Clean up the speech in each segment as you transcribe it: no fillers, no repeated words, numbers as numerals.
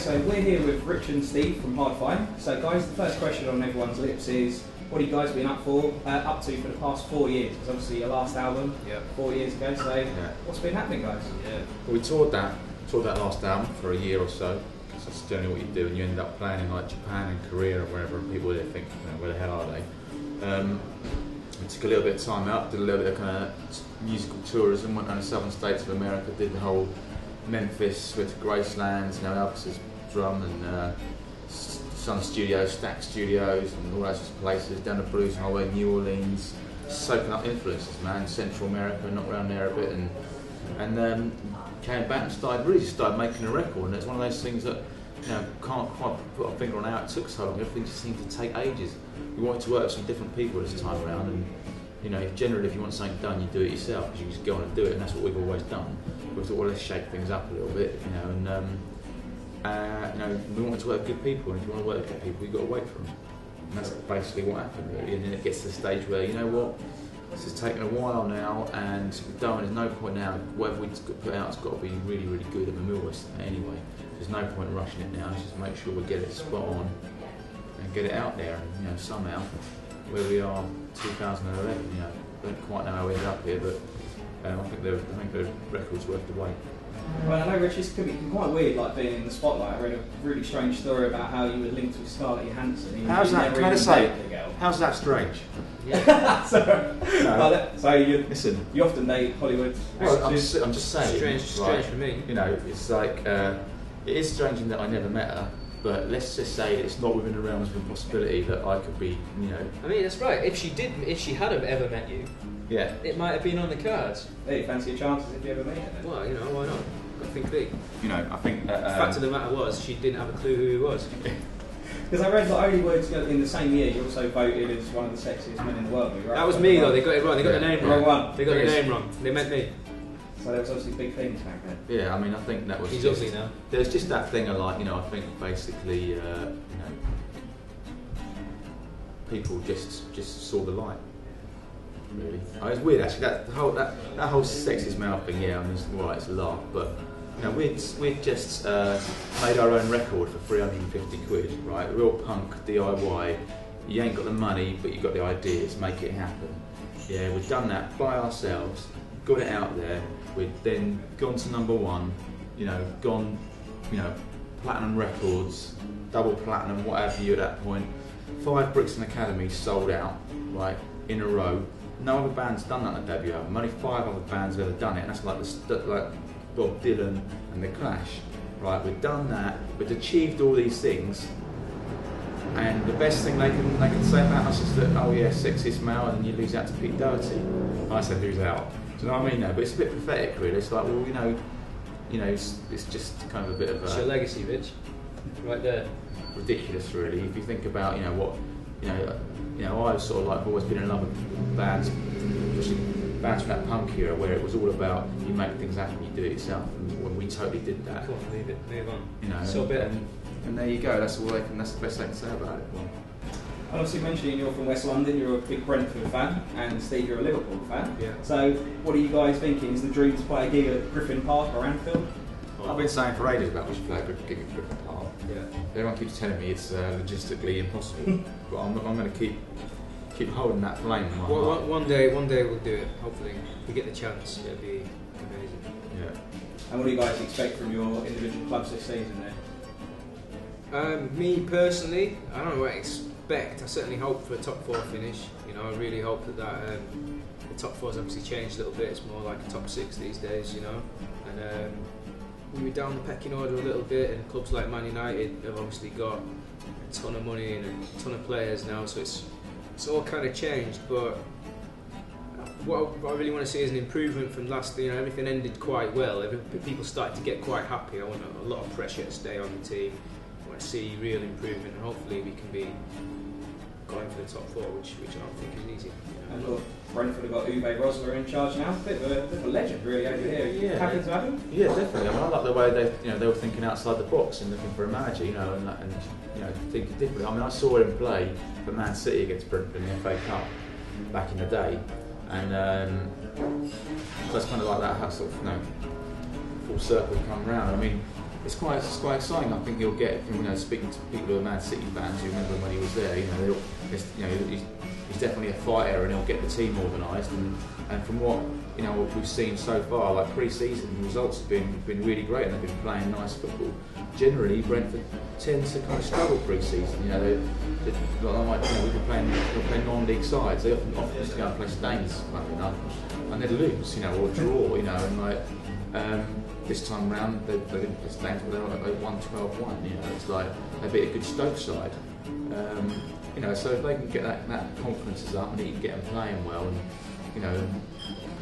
so we're here with Rich and Steve from Hard Fine. So guys, the first question on everyone's lips is, what have you guys been up to for the past 4 years? Because obviously your last album, 4 years ago, so what's been happening, guys? Well, we toured that last album for a year or so. So that's generally what you do, and you end up playing in like Japan and Korea or wherever, and people there think, where the hell are they? We took a little bit of time out, did a little bit of kind of musical tourism, went down the southern states of America, did the whole Memphis, went to Graceland, Elvis's drum, and Sun Studios, Stack Studios, and all those sorts of places, down the Blues Highway, New Orleans, soaking up influences, man, Central America, not around there a bit, and came back and started making a record, and it's one of those things that can't quite put a finger on how it took so long. Everything just seemed to take ages. We wanted to work with some different people this time around, and generally if you want something done, you do it yourself, because you just go on and do it, and that's what we've always done. We thought, well, let's shake things up a little bit, and we wanted to work with good people, and if you want to work with good people, you've got to wait for them. And that's basically what happened, really. And then it gets to the stage where, you know what, this has taken a while now, and there's no point now, whatever we put out has got to be really, really good, and we always say anyway. There's no point in rushing it now, just make sure we get it spot on and get it out there, and somehow, where we are 2011, don't quite know how we ended up here, but I think the record's worth the wait. Well, I know, Rich, this could be quite weird, like being in the spotlight. I read a really strange story about how you were linked with Scarlett Johansson. How's that? Can I say? How's that strange? Yeah. So you listen. You often date Hollywood. Well, I'm just saying. Strange for me. It's like it is strange in that I never met her. But let's just say it's not within the realms of impossibility that I could be, I mean, that's right. If she had have ever met you, it might have been on the cards. Hey, fancy your chances if you ever meet her? Well, why not? Got to think big. I think that, the fact of the matter was, she didn't have a clue who he was. Because I read that only words in the same year, you also voted as one of the sexiest men in the world. Right? That was me, though. They got it wrong. They got the name wrong. Wrong one. They got the name wrong. They meant me. So there was obviously big things back then. Yeah, I mean, I think that was. He's ugly now. There's just that thing of like, I think basically, people just saw the light. Really, it's weird actually. That whole sexist male thing. Yeah, I mean, it's a laugh, but we'd just made our own record for 350 quid, right? Real punk DIY. You ain't got the money, but you got the ideas. Make it happen. Yeah, we've done that by ourselves. Got it out there. We'd then gone to #1, gone, platinum records, double platinum, what have you at that point. 5 Brixton Academies sold out, right, in a row. No other band's done that on a debut album. Only 5 other bands have ever done it, and that's like Bob Dylan and The Clash, right? We've done that. We've achieved all these things, and the best thing they can say about us is that, oh yeah, sexist male, and you lose out to Pete Doherty. I said lose out. Do you know what I mean? No, but it's a bit pathetic, really. It's like, well, it's just kind of a bit of a. It's your legacy, bitch. Right there. Ridiculous, really. If you think about, I've sort of like always been in love with bands, especially bands from that punk era, where it was all about you make things happen, you do it yourself, and when we totally did that. Come on, leave it, move on. So bitter. And there you go. That's the best they can say about it. And obviously mentioning you're from West London, you're a big Brentford fan, and Steve, you're a Liverpool fan. Yeah. So what are you guys thinking? Is the dream to play a gig at Griffin Park or Anfield? I've been saying for ages about we should play a gig at Griffin Park. Yeah. Everyone keeps telling me it's logistically impossible, but I'm going to keep holding that flame in my heart. One day we'll do it. Hopefully, if we get the chance, it'll be amazing. Yeah. And what do you guys expect from your individual clubs this season then? Me personally, I don't know what I expect. I certainly hope for a top 4 finish. I really hope that the top 4's obviously changed a little bit. It's more like a top 6 these days, And we were down the pecking order a little bit, and clubs like Man United have obviously got a ton of money and a ton of players now, so it's all kind of changed. But what I really want to see is an improvement from last. Everything ended quite well. People started to get quite happy. I want a lot of pressure to stay on the team. I want to see real improvement, and hopefully we can be going for the top 4, which I don't think is easy. And look, Brentford have got Uwe Rosler in charge now. Bit of a legend, really, over here. Yeah, happy to have him? Yeah, definitely. I mean, I like the way they were thinking outside the box and looking for a manager, and thinking differently. I mean, I saw him play for Man City against Brentford in the FA Cup back in the day, and that's kind of like that, how sort of full circle come round. I mean, it's quite exciting. I think you'll get from speaking to people who are Man City fans who remember when he was there. He's definitely a fighter, and he'll get the team organised. And from what we've seen so far, like pre-season, the results have been really great, and they've been playing nice football. Generally, Brentford tends to kind of struggle pre-season. We've been playing non-league sides. They often just go and play Staines, and they'd lose, or draw, and this time round they didn't play Staines, but they won 12-1. It's like they beat a good Stoke side. So if they can get that confidence up and he can get them playing well, and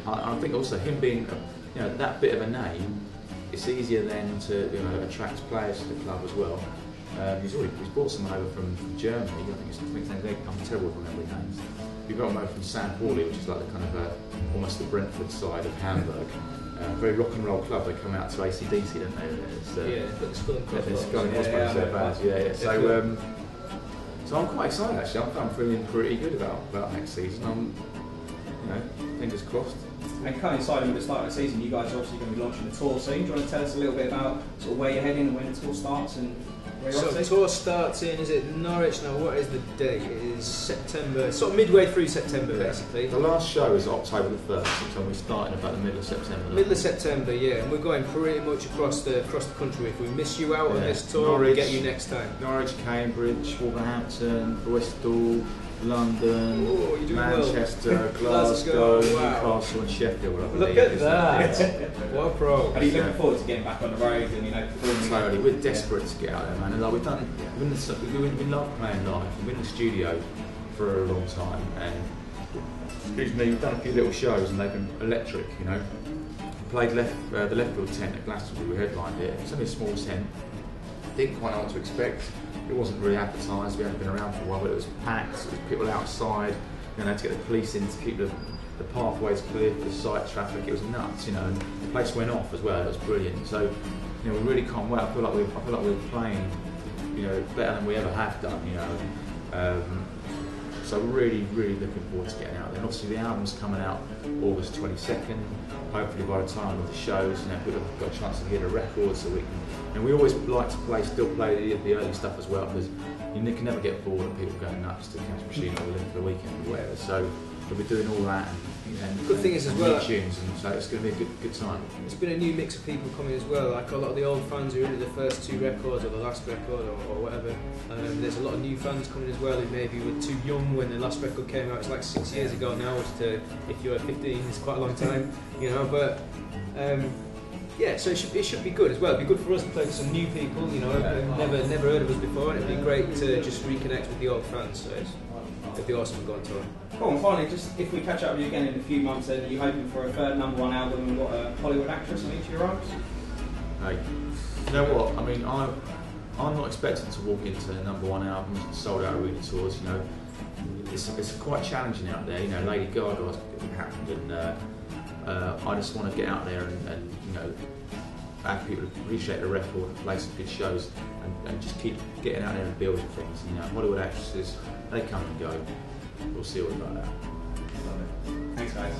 I think also him being that bit of a name, it's easier then to attract players to the club as well. He's brought someone over from Germany. I think his name's I'm terrible with remembering names. We got him over from St. Pauli, which is like the kind of almost the Brentford side of Hamburg. Very rock and roll club. They come out to AC/DC, don't they? But the Skull and Crossbones. Skull and Crossbones, their bands. Yeah. So I'm quite excited actually. I'm feeling pretty good about next season. Fingers crossed. And coinciding with the start of the season, you guys are obviously going to be launching the tour soon. Do you want to tell us a little bit about sort of where you're heading and when the tour starts and where you're off to? So the tour starts is it Norwich? Now what is the date? It is September, sort of midway through September basically. The last show is October the 1st, so we're starting about the middle of September. Middle of September, yeah, and we're going pretty much across the country. If we miss you out on this tour, we'll get you next time. Norwich, Cambridge, Wolverhampton, Bristol, London, Manchester, Glasgow, Newcastle and Sheffield. Look at that! What a pro! Are you looking forward to getting back on the road and performing? Totally, we're desperate to get out there, man. And we love playing live. We've been in the studio for a long time, and we've done a few little shows, and they've been electric. We played the left field tent at Glastonbury. We headlined it. It's only a small tent. Didn't quite know what to expect. It wasn't really advertised. We hadn't been around for a while, but it was packed. It was people outside. Had to get the police in to keep the pathways clear for the site traffic. It was nuts, and the place went off as well. It was brilliant. So, we really can't wait. I feel like we're playing, better than we ever have done. So we're really, really looking forward to getting out there. And obviously the album's coming out August 22nd. Hopefully by the time of the shows, people have got a chance to hear the record, so we can. And we always like to still play the early stuff as well, because you can never get bored of people going nuts to Cash Machine or Live for the Weekend or whatever. So we'll be doing all that and good thing is as well, tunes, and so it's going to be a good time. It's been a new mix of people coming as well. Like a lot of the old fans who are into the first two records or the last record or whatever. There's a lot of new fans coming as well who maybe were too young when the last record came out. It's like 6 years ago now, which if you're 15 it's quite a long time, But so it should be good as well. It'd be good for us to play with some new people, who've never heard of us before, and it'd be great to just reconnect with the old fans. So it'd be awesome to go on tour. Cool, and finally, just if we catch up with you again in a few months, then are you hoping for a third #1 album and what a Hollywood actress on each of your arms? Hey, you know what? I mean, I'm not expecting to walk into #1 albums and sold out arena tours. It's quite challenging out there. Lady Gaga's happened, and I just want to get out there and have people appreciate the record and play some good shows and just keep getting out there and building things. Hollywood actresses, they come and go. We'll see all about that. Thanks, guys.